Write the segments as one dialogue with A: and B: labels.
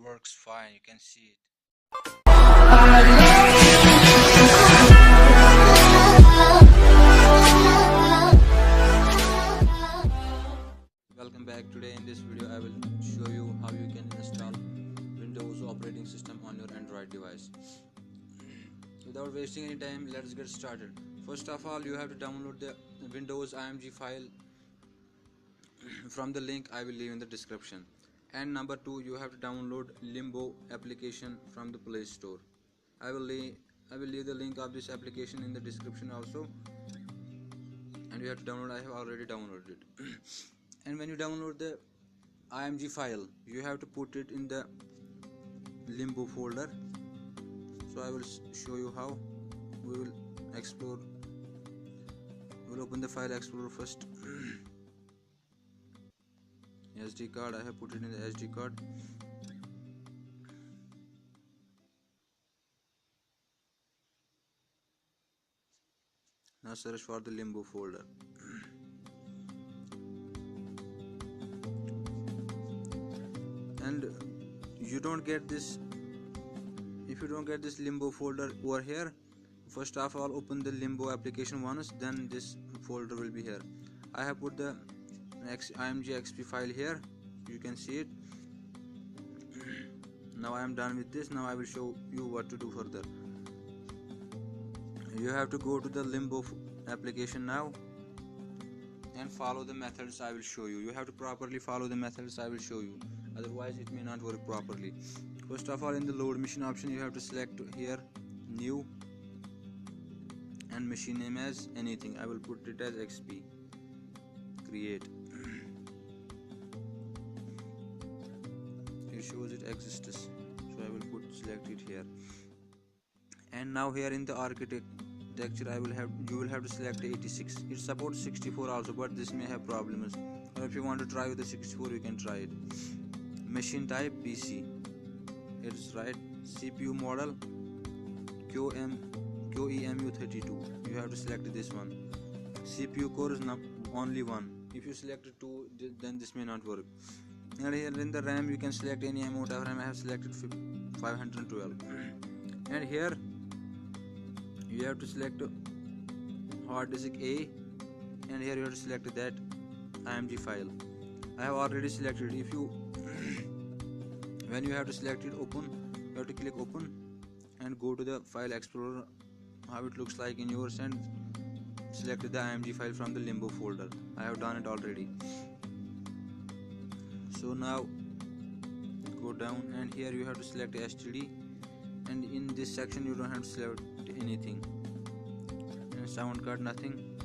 A: works fine, you can see it. Welcome back. Today in this video I will show you how you can install Windows operating system on your Android device. Without wasting any time, let's get started. First of all, you have to download the Windows IMG file from the link I will leave in the description. And number 2, you have to download Limbo application from the Play Store. I will leave the link of this application in the description also, and you have to download. I have already downloaded it. And when you download the IMG file, you have to put it in the Limbo folder. So I will show you how. We will explore. We will open the file explorer first. SD card, I have put it in the SD card. Now search for the Limbo folder. And you don't get this. If you don't get this Limbo folder over here, first of all open the Limbo application once, then this folder will be here. I have put the IMG XP file here, you can see it. Now I am done with this. Now I will show you what to do further. You have to go to the Limbo application now and follow the methods I will show you. You have to properly follow the methods I will show you, otherwise it may not work properly. First of all, in the load machine option, you have to select here new and machine name as anything. I will put it as XP. Create. It shows it exists, so I will select it here. And now here in the architecture you will have to select 86. It supports 64 also, but this may have problems. Or if you want to try with the 64, you can try it. Machine type PC, it is right. CPU model QEMU32, you have to select this one. CPU core is only 1. If you select 2, then this may not work. And here in the RAM you can select any amount of RAM. I have selected 512. And here you have to select hard disk A, and here you have to select that IMG file. I have already selected. If you when you have to select it, open, you have to click open and go to the file explorer, how it looks like in yours, and select the IMG file from the Limbo folder. I have done it already. So now go down, and here you have to select STD, and in this section you don't have to select anything. And sound card, nothing.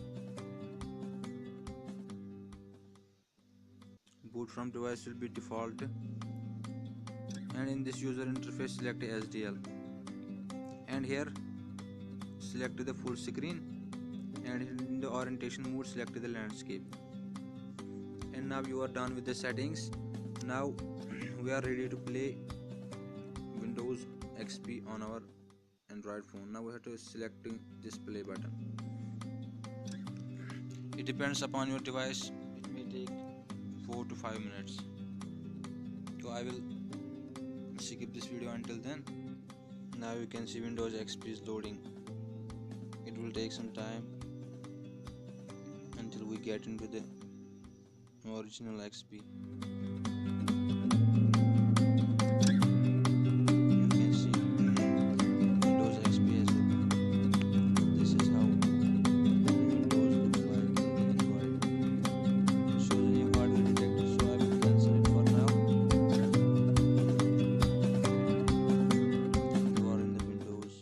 A: Boot from device will be default, and in this user interface select SDL, and here select the full screen, and in the orientation mode select the landscape. And now you are done with the settings. Now we are ready to play Windows XP on our Android phone. Now we have to select this play button. It depends upon your device. It may take 4 to 5 minutes. So I will skip this video until then. Now you can see Windows XP is loading. It will take some time until we get into the original XP. You can see Windows XP as well. This is how Windows looks like in Android. It shows any hardware detected, so I will cancel it for now. You are in the Windows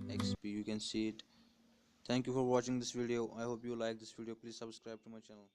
A: XP, you can see it. Thank you for watching this video. I hope you like this video. Please subscribe to my channel.